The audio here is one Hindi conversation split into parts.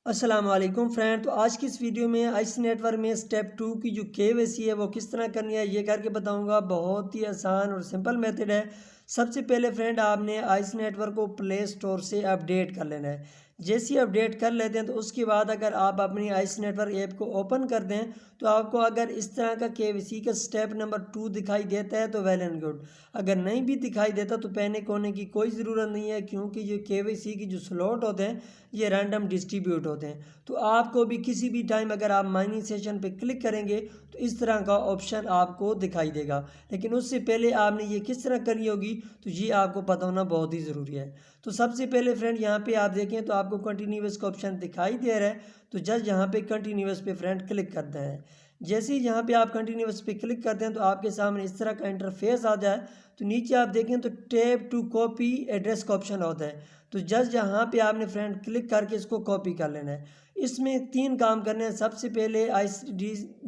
अस्सलाम वालेकुम फ्रेंड। तो आज की इस वीडियो में आईसी नेटवर्क में स्टेप 2 की जो केवाईसी है वो किस तरह करनी है ये करके बताऊंगा। बहुत ही आसान और सिंपल मेथड है। सबसे पहले फ्रेंड आपने आईसी नेटवर्क को प्ले स्टोर से अपडेट कर लेना है। जैसे ही अपडेट कर लेते हैं तो उसके बाद अगर आप अपनी आईसी नेटवर्क ऐप को ओपन कर दें तो आपको अगर इस तरह का केवाईसी का स्टेप नंबर 2 दिखाई देता है तो वेल एंड गुड। अगर नहीं भी दिखाई देता तो पैनिक होने की कोई ज़रूरत नहीं है, क्योंकि ये केवाईसी की जो स्लॉट होते हैं ये रैंडम डिस्ट्रीब्यूट होते हैं। तो आपको भी किसी भी टाइम अगर आप माइनिंग सेशन पे क्लिक करेंगे तो इस तरह का ऑप्शन आपको दिखाई देगा। लेकिन उससे पहले आपने ये किस तरह करनी होगी तो ये आपको पता होना बहुत ही ज़रूरी है। तो सबसे पहले फ्रेंड यहाँ पे आप देखें तो आपको कंटिन्यूस का ऑप्शन दिखाई दे रहा है। तो जस्ट यहाँ पे कंटिन्यूस पे फ्रेंड क्लिक करते हैं। जैसे ही यहाँ पे आप कंटिन्यूस पे क्लिक करते हैं तो आपके सामने इस तरह का इंटरफेस आ जाए। तो नीचे आप देखें तो टैप टू कॉपी एड्रेस का ऑप्शन होता है। तो जस्ट यहाँ पे आपने फ्रेंड क्लिक करके इसको कॉपी कर लेना है। इसमें 3 काम करने हैं। सबसे पहले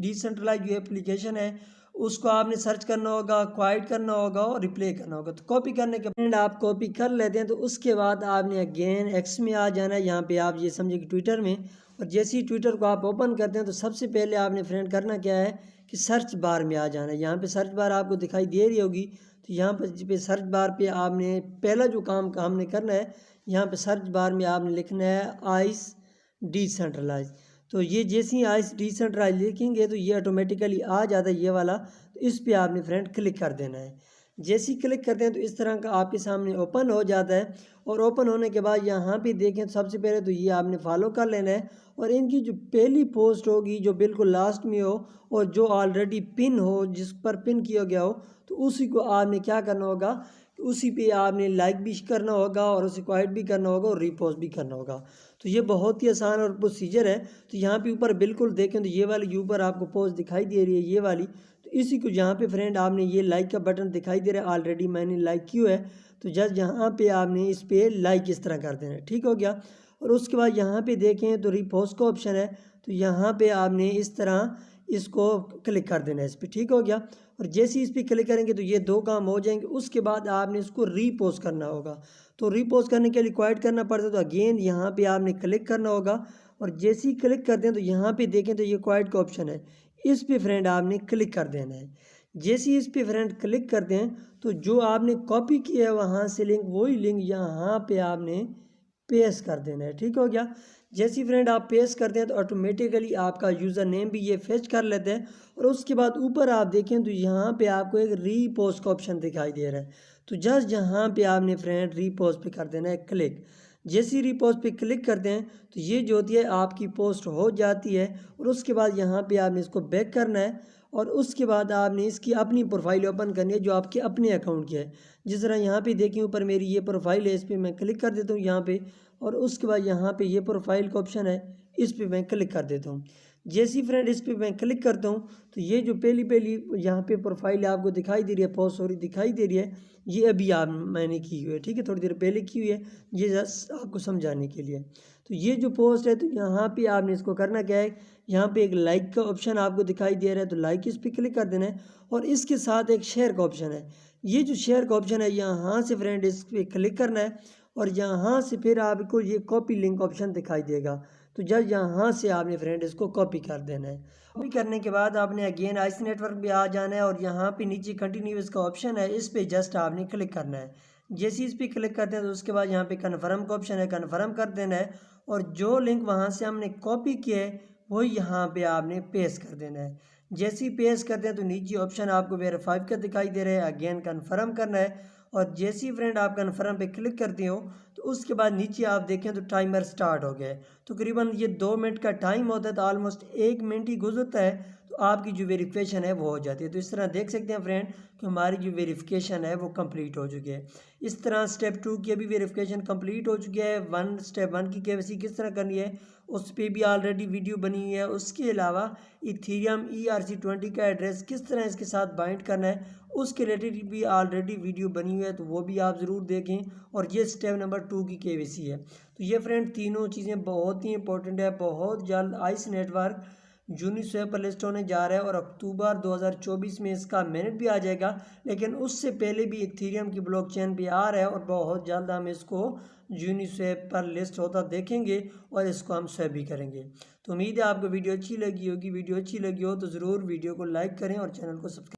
डिसेंट्रलाइज जो एप्लीकेशन है उसको आपने सर्च करना होगा, क्वाइट करना होगा और रिप्ले करना होगा। तो कॉपी करने के बाद आप कॉपी कर लेते हैं तो उसके बाद आपने अगेन एक्स में आ जाना है। यहाँ पे आप ये समझे कि ट्विटर में, और जैसे ही ट्विटर को आप ओपन करते हैं तो सबसे पहले आपने फ्रेंड करना क्या है कि सर्च बार में आ जाना है। यहाँ पे सर्च बार आपको दिखाई दे रही होगी। तो यहाँ पे सर्च बार पे आपने पहला जो काम हमने करना है, यहाँ पे सर्च बार में आपने लिखना है आइस डिसेंट्रलाइज। तो ये जैसे ही आइस डिसेंट्रलाइज लिखेंगे तो ये ऑटोमेटिकली आ जाता है ये वाला। तो इस पे आपने फ्रेंड क्लिक कर देना है। जैसे ही क्लिक करते हैं तो इस तरह का आपके सामने ओपन हो जाता है। और ओपन होने के बाद यहाँ पे देखें तो सबसे पहले तो ये आपने फॉलो कर लेना है। और इनकी जो पहली पोस्ट होगी जो बिल्कुल लास्ट में हो और जो ऑलरेडी पिन हो, जिस पर पिन किया गया हो, तो उसी को आपने क्या करना होगा, उसी पे आपने लाइक भी करना होगा और उसे क्वाइट भी करना होगा और रीपोस्ट भी करना होगा। तो ये बहुत ही आसान और प्रोसीजर है। तो यहाँ पे ऊपर बिल्कुल देखें तो ये वाली ऊपर आपको पोस्ट दिखाई दे रही है ये वाली। तो इसी को यहाँ पे फ्रेंड आपने ये लाइक का बटन दिखाई दे रहा है, ऑलरेडी मैंने लाइक किया है। तो जस्ट यहाँ पे आपने इस पे लाइक इस तरह कर देना है। ठीक हो गया। और उसके बाद यहाँ पे देखें तो रीपोस्ट का ऑप्शन है। तो यहाँ पे आपने इस तरह इसको क्लिक कर देना है इस पर। ठीक हो गया। और जैसे ही इस पर क्लिक करेंगे तो ये 2 काम हो जाएंगे। उसके बाद आपने इसको रीपोस्ट करना होगा। तो रीपोस्ट करने के लिए क्वाइट करना पड़ता है। तो अगेन यहाँ पे आपने क्लिक करना होगा। और जैसे ही क्लिक करते हैं तो यहाँ पे देखें तो ये क्वाइट का ऑप्शन है, इस पे फ्रेंड आपने क्लिक कर देना है। जैसे ही इस पे फ्रेंड क्लिक करते हैं तो जो आपने कॉपी किया है वहाँ से लिंक, वही लिंक यहाँ पे आपने पेस्ट कर देना है। ठीक हो गया। जैसे ही फ्रेंड आप पेस्ट करते हैं तो ऑटोमेटिकली आपका यूज़र नेम भी ये फेच कर लेते हैं। और उसके बाद ऊपर आप देखें तो यहाँ पे आपको एक रीपोस्ट का ऑप्शन दिखाई दे रहा है। तो जस्ट यहाँ पे आपने फ्रेंड रीपोस्ट पे कर देना है क्लिक। जैसे ही रीपोस्ट पे क्लिक करते हैं तो ये जो होती है आपकी पोस्ट हो जाती है। और उसके बाद यहाँ पे आपने इसको बैक करना है। और उसके बाद आपने इसकी अपनी प्रोफाइल ओपन करनी है जो आपके अपने अकाउंट की है। जिस तरह यहाँ पे देखिए ऊपर मेरी ये प्रोफाइल है, इस पर मैं क्लिक कर देता हूँ यहाँ पे। और उसके बाद यहाँ पे ये प्रोफाइल का ऑप्शन है, इस पर मैं क्लिक कर देता हूँ। जैसी फ्रेंड इस पर मैं क्लिक करता हूँ तो ये जो पहली यहाँ पे प्रोफाइल आपको दिखाई दे रही है, पोस्ट सॉरी दिखाई दे रही है, ये अभी आप मैंने की हुई है। ठीक है, थोड़ी देर पहले की हुई है, ये जस्ट आपको समझाने के लिए। तो ये जो पोस्ट है तो यहाँ पे आपने इसको करना क्या है, यहाँ पे एक लाइक का ऑप्शन आपको दिखाई दे रहा है, तो लाइक इस पर क्लिक कर देना है। और इसके साथ एक शेयर का ऑप्शन है। ये जो शेयर का ऑप्शन है यहाँ से फ्रेंड इस पर क्लिक करना है। और यहाँ से फिर आपको ये कॉपी लिंक ऑप्शन दिखाई देगा। तो जब यहाँ से आपने फ्रेंड इसको कॉपी कर देना है। कॉपी करने के बाद आपने अगेन आईसी नेटवर्क पे आ जाना है। और यहाँ पे नीचे कंटिन्यूस का ऑप्शन है, इस पे जस्ट आपने क्लिक करना है। जैसे इस पर क्लिक करते हैं तो उसके बाद यहाँ पे कन्फर्म का ऑप्शन है, कन्फर्म कर देना है। और जो लिंक वहाँ से हमने कॉपी किया है वो यहाँ पे आपने पेस्ट कर देना है। जैसे ही पेस्ट करते हैं तो नीचे ऑप्शन आपको वेरीफाई का दिखाई दे रहा है, अगेन कन्फर्म करना है। और जैसे ही फ्रेंड आप कन्फर्म पे क्लिक करते हो तो उसके बाद नीचे आप देखें तो टाइमर स्टार्ट हो गया है। तो करीबन ये 2 मिनट का टाइम होता है, तो ऑलमोस्ट 1 मिनट ही गुजरता है तो आपकी जो वेरिफिकेशन है वो हो जाती है। तो इस तरह देख सकते हैं फ्रेंड कि हमारी जो वेरिफिकेशन है वो कंप्लीट हो चुकी है। इस तरह स्टेप 2 की अभी वेरिफिकेशन कंप्लीट हो चुकी है। स्टेप 1 की केवाईसी किस तरह करनी है उस पर भी ऑलरेडी वीडियो बनी हुई है। उसके अलावा इथेरियम ERC20 का एड्रेस किस तरह इसके साथ बाइंड करना है उसके रिलेटेड भी ऑलरेडी वीडियो बनी हुई है, तो वो भी आप ज़रूर देखें। और ये स्टेप नंबर 2 की केवाईसी है। तो ये फ्रेंड तीनों चीज़ें बहुत ही इंपॉर्टेंट है। बहुत जल्द आईसी नेटवर्क यूनिस्वैप पर लिस्ट होने जा रहा है और अक्टूबर 2024 में इसका मेनिट भी आ जाएगा। लेकिन उससे पहले भी इथेरियम की ब्लॉकचेन पे आ रहा है और बहुत जल्द हम इसको यूनिस्वैप पर लिस्ट होता देखेंगे और इसको हम स्वैप भी करेंगे। तो उम्मीद है आपको वीडियो अच्छी लगी होगी। वीडियो अच्छी लगी हो तो ज़रूर वीडियो को लाइक करें और चैनल को सब्सक्राइब